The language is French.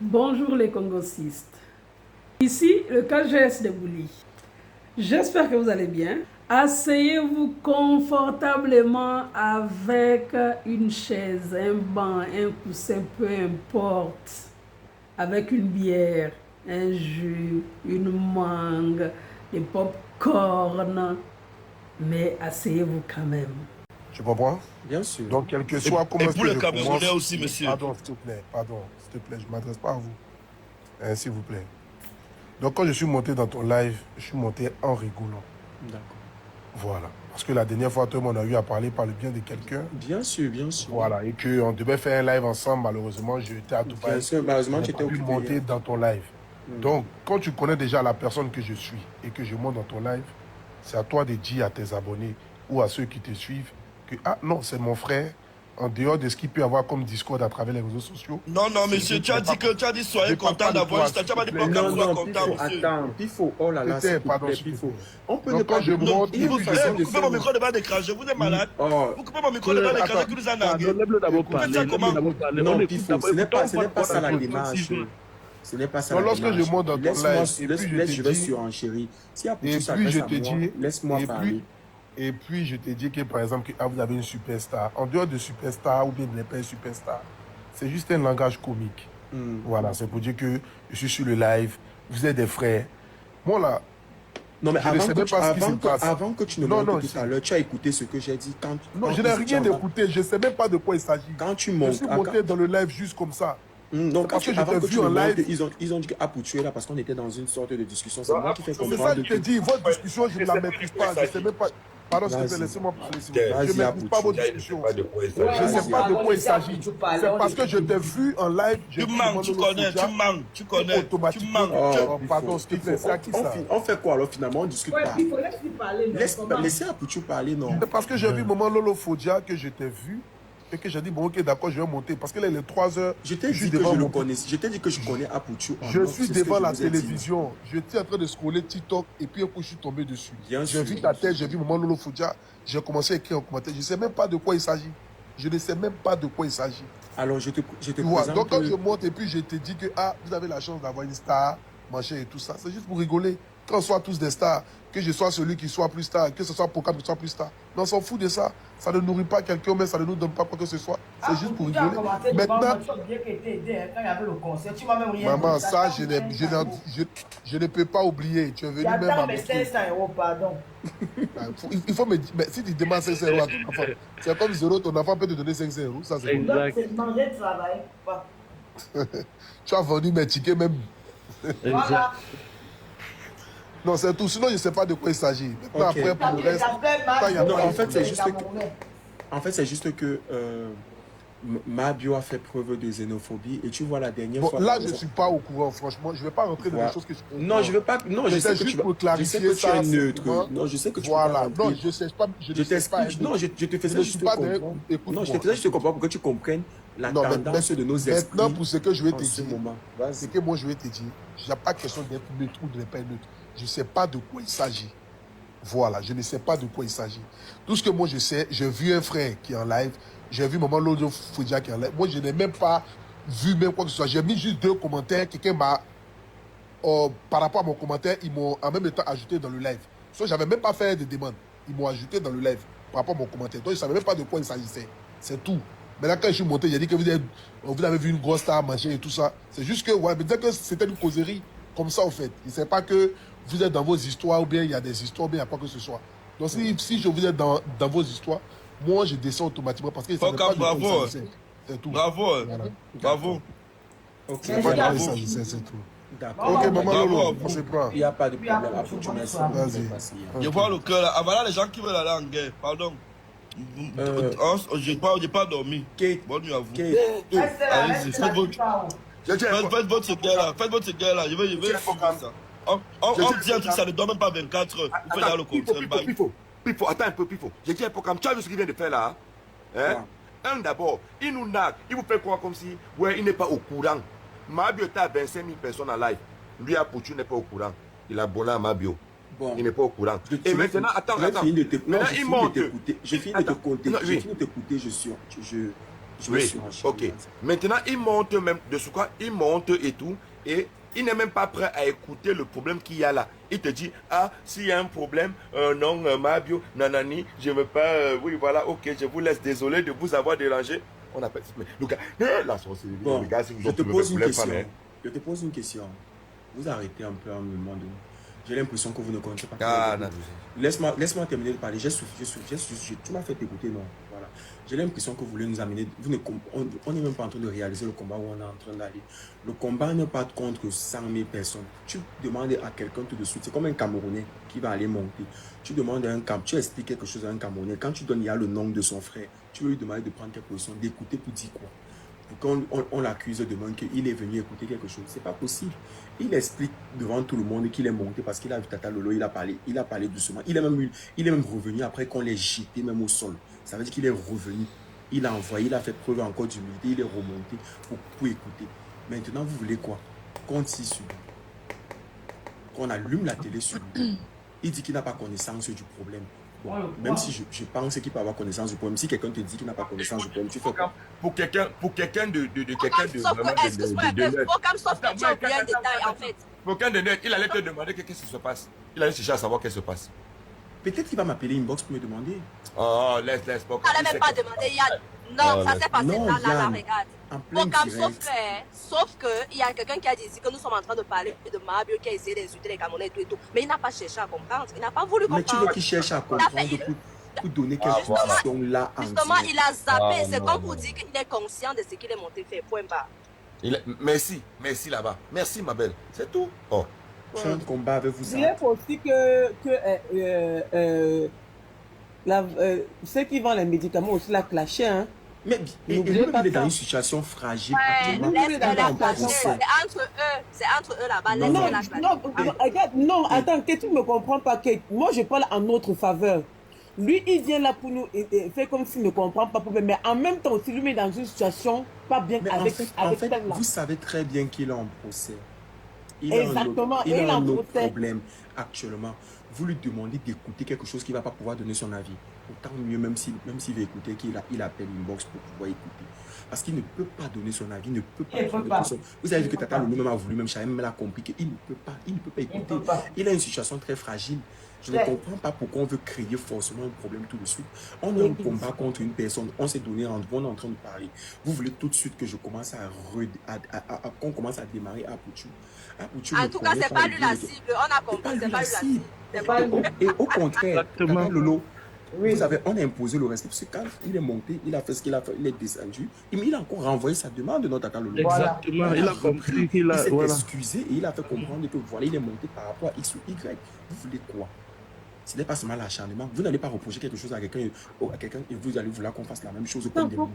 Bonjour les Congosistes. Ici le KGS de Bouli. J'espère que vous allez bien. Asseyez-vous confortablement avec une chaise, un banc, un coussin, peu importe. Avec une bière, un jus, une mangue, des pop-corn. Mais asseyez-vous quand même. Tu comprends? Bien sûr. Donc, quel que soit comment Et pour le je Camerounais commence... aussi, monsieur. Pardon, s'il te plaît, je ne m'adresse pas à vous. S'il vous plaît. Donc, quand je suis monté dans ton live, je suis monté en rigolant. D'accord. Voilà. Parce que la dernière fois, tout le monde a eu à parler par le bien de quelqu'un. Bien sûr, bien sûr. Voilà. Et qu'on devait faire un live ensemble. Malheureusement, j'étais à tout Bien sûr, malheureusement, tu étais pu occupé. monter dans ton live. Donc, quand tu connais déjà la personne que je suis et que je monte dans ton live, c'est à toi de dire à tes abonnés ou à ceux qui te suivent que, ah non, c'est mon frère, en dehors de ce qu'il peut y avoir comme Discord à travers les réseaux sociaux. Non, non, monsieur, tu as dit soyez content d'avoir un tu n'as pas dit pas Non, non, content, monsieur. attends, Pifo, oh là là, Pardon, Pifo. On peut donc, ne pas... quand je monte, Vous coupez mon micro de bas d'écran, je vous ai malade. Vous coupez mon micro de bas d'écran, je vous ai nargué. Vous faites ça comment? Non, Pifo, ce n'est pas ça la démarche. Ce n'est pas ça la démarche. Lorsque je monte dans ton live, je vais surenchérir. Si à et puis je te dis, laisse-moi parler. Et puis je te dis que par exemple, que, vous avez une superstar. En dehors de superstar ou bien de pas une superstar, c'est juste un langage comique. Voilà, c'est pour dire que je suis sur le live, vous êtes des frères. Moi là, non, mais je ne sais même pas ce qui se passe. Avant que tu ne montes tout à l'heure, tu as écouté ce que j'ai dit quand... Non, je n'ai rien écouté, je ne sais même pas de quoi il s'agit. Quand tu montes... Je suis monté dans le live juste comme ça. Donc, parce que j'étais vu en live, ils ont dit que tu es là parce qu'on était dans une sorte de discussion. C'est moi qui fais comprendre. C'est ça que je te dis, votre discussion, je ne la maîtrise pas. Je ne sais même pas. Pardon, s'il te plaît, laissez-moi parler. Je ne maîtrise pas votre discussion. Je ne sais pas de quoi il s'agit. C'est parce que je t'ai vu en live. Tu manques, tu connais. Tu manques. Pardon, s'il te plaît, c'est à qui ça? On fait quoi alors finalement? On discute pas. Laissez Apouchou parler, non? C'est parce que j'ai vu Maman Lolo Fodia que je t'ai vu. Et que j'ai dit, bon, ok, d'accord, je vais monter. Parce que là, il est 3 heures. Je t'ai dit que je le connais. Je t'ai dit que je connais Apouchou. Je suis devant la télévision. J'étais en train de scroller TikTok et puis un coup, je suis tombé dessus. J'ai vu ta tête, j'ai vu Maman Lolo Fodia. J'ai commencé à écrire en commentaire. Je ne sais même pas de quoi il s'agit. Je ne sais même pas de quoi il s'agit. Alors, je te présente. Donc, quand je monte et puis je te dis que, ah, vous avez la chance d'avoir une star, machin et tout ça, c'est juste pour rigoler. Qu'on soit tous des stars, que je sois celui qui soit plus star, que ce soit Pokam qui soit plus star. Mais on s'en fout de ça. Ça ne nourrit pas quelqu'un, mais ça ne nous donne pas quoi que ce soit. C'est juste pour rigoler. Maintenant, maman, ça, je ne peux pas oublier. Tu es venu même à il faut me dire, mais si tu demandes 500 € à ton enfant, c'est comme 0, ton enfant peut te donner 500 €. Ça, c'est exact. Tu as vendu mes tickets même. Exact. Non, c'est tout. Sinon, je ne sais pas de quoi il s'agit. Maintenant, après, pour le reste... Non, en fait, c'est juste que Mabio a fait preuve de xénophobie. Et tu vois, la dernière fois... Là, je ne suis pas au courant, franchement. Je ne vais pas rentrer dans des choses que je... Non, je ne veux pas... Non, je sais que tu es neutre. Non, je sais que tu voilà. Non, je ne sais pas... Je t'explique. Non, je te faisais juste comprendre. Non, je te faisais juste comprendre pour que tu comprennes la tendance de nos esprits. Maintenant, pour ce que je vais te dire, c'est que moi, je vais te dire, il n'y a pas question d'être neutre ou de ne pas être neutre. Je ne sais pas de quoi il s'agit. Voilà, je ne sais pas de quoi il s'agit. Tout ce que moi je sais, j'ai vu un frère qui est en live, j'ai vu Maman Lolo Fodia qui est en live. Moi, je n'ai même pas vu même quoi que ce soit. J'ai mis juste 2 commentaires. Quelqu'un m'a, par rapport à mon commentaire, ils m'ont en même temps ajouté dans le live. Je n'avais même pas fait de demande. Ils m'ont ajouté dans le live par rapport à mon commentaire. Donc, je ne savais même pas de quoi il s'agissait. C'est tout. Maintenant, quand je suis monté, j'ai dit que vous avez vu une grosse star, machin et tout ça. C'est juste que, ouais, mais dès que c'était une causerie, comme ça, en fait. Il ne sait pas que vous êtes dans vos histoires, ou bien il y a des histoires, ou bien il n'y a pas que ce soit. Donc, si je vous êtes dans vos histoires, moi, je descends automatiquement parce que ça pas bravo. C'est tout. Bravo. Voilà. Bravo. Ok, c'est pas de ça, c'est tout. D'accord. Ok, Maman Lolo, on se prend. Il n'y a pas de problème. Vas-y. Je vois le cœur là. Ah, voilà les gens qui veulent aller en guerre. Pardon. Je n'ai pas dormi. Bonne nuit à vous. Allez-y, faites votre secret là. Faites votre secret là. Je vais faire ça. On dit un truc, ça ne doit même pas 24 heures. Vous faites dans le contraire. Pifo, attends un peu, Pifo. J'ai dit un peu comme tu as vu ce qu'il vient de faire là. Hein? Un d'abord, il nous nargue. Il vous fait croire comme si, ouais, il n'est pas au courant. Mabio est à 25 000 personnes en live. Lui, Apouchou n'est pas au courant. Il a abonné à Mabio. Bon. Il n'est pas au courant. Et maintenant, attends. Maintenant, il monte. Je finis de t'écouter. Je me Oui, suis enchaîné. ok. Maintenant, il monte même de ce quoi, il monte et tout, et il n'est même pas prêt à écouter le problème qu'il y a là. Il te dit, ah, s'il y a un problème, non, Mabio, nanani, je ne veux pas, oui, voilà, ok, je vous laisse, désolé de vous avoir dérangé. On appelle ça. Donc, la sorcellerie, Bon, les gars, si vous je en te pouvez, pose vous une voulez pas, question. mais- Je te pose une question. Vous arrêtez un peu à un moment donné. J'ai l'impression que vous ne comptez pas. Ah, non. Laisse-moi terminer de parler. Tu m'as fait écouter, non? Voilà. J'ai l'impression que vous voulez nous amener. On n'est même pas en train de réaliser le combat où on est en train d'aller. Le combat n'est pas contre 100 000 personnes. Tu demandes à quelqu'un tout de suite. C'est comme un Camerounais qui va aller monter. Tu demandes à un Camerounais, tu expliques quelque chose à un Camerounais. Quand tu donnes, il y a le nom de son frère. Tu veux lui demander de prendre quelle position, d'écouter pour dire quoi? Pour qu'on l'accuse demain qu'il est venu écouter quelque chose. C'est pas possible. Il explique devant tout le monde qu'il est monté parce qu'il a vu Tata Lolo, il a parlé doucement. Il est même revenu après qu'on l'ait jeté même au sol. Ça veut dire qu'il est revenu. Il a envoyé, il a fait preuve encore d'humilité, il est remonté pour écouter. Maintenant, vous voulez quoi? Qu'on tire sur lui. Qu'on allume la télé sur lui. Il dit qu'il n'a pas connaissance du problème. Bon, même si je pense qu'il peut avoir connaissance du problème, si quelqu'un te dit qu'il n'a pas connaissance du problème, tu fais quoi? Pour quelqu'un de Sauf que, excuse-moi un peu, Focam, sauf que tu as oublié un détail en fait. Pour quelqu'un de net, il allait te demander qu'est-ce qui se passe. Il allait chercher à savoir qu'est-ce qui se passe. Peut-être qu'il va m'appeler inbox pour me demander. Oh, laisse, pas. On n'allait même pas demander, Yann. Non, ça s'est passé Non, là, Yann, regarde. en plein Focam, direct. sauf que il y a quelqu'un qui a dit ici que nous sommes en train de parler de Mabio qui a essayé d'insulter les Camerounais et tout. Mais il n'a pas cherché à comprendre. Il n'a pas voulu Mais tu comprendre. veux qu'il cherche à comprendre pour donner quelque chose là en Justement, direct. il a zappé. C'est non, comme non. pour dire qu'il est conscient de ce qu'il est monté faire. Point barre. Merci là-bas. Merci ma belle. C'est tout. Oh. C'est un combat avec vous. Je dirais aussi ceux qui vendent les médicaments aussi la clasher. Hein. Mais N'oubliez pas il est dans ça. une situation fragile Ouais, actuellement. laisse-le la Dans le clasher. procès. C'est entre eux là-bas. Non, Laisse-le Non, la clasher. regarde, non, attends, que tu ne me comprends pas, Kate. Moi, je parle en notre faveur. Lui, il vient là pour nous et fait comme s'il ne comprend pas problème. Mais en même temps, aussi, lui met dans une situation pas bien Mais avec en fait, celle-là. vous savez très bien qu'il est en procès. Il Exactement, a il est un en autre procès. problème actuellement. Vous lui demandez d'écouter quelque chose qu'il ne va pas pouvoir donner son avis. Autant mieux, même s'il veut écouter, il appelle une box pour pouvoir écouter. Parce qu'il ne peut pas donner son avis, il ne peut pas. Il peut pas. Vous avez vu que Tata Lolo même a voulu, même Chahem l'a compris qu'il ne peut pas, écouter. Il a une situation très fragile. Je ne comprends pas pourquoi on veut créer forcément un problème tout de suite. On a un combat contre une personne, on s'est donné rendez-vous, on est en train de parler. Vous voulez tout de suite que je commence qu'on commence à démarrer à Pouchou. En tout cas, c'est pas lui la cible. On a compris, c'est pas lui la cible. C'est pas lui. Et au contraire, Exactement. Tata Lolo, Oui. on a imposé le respect. Parce que quand il est monté, il a fait ce qu'il a fait, il est descendu. Il a encore renvoyé sa demande de notre Tata Lolo. Exactement. Il a compris qu'il Il a. s'est Voilà. excusé et il a fait comprendre que voilà, il est monté par rapport à X ou Y. Vous voulez quoi? Ce n'est pas seulement l'acharnement. Vous n'allez pas reprocher quelque chose à quelqu'un et vous allez vouloir qu'on fasse la même chose comme des moutons.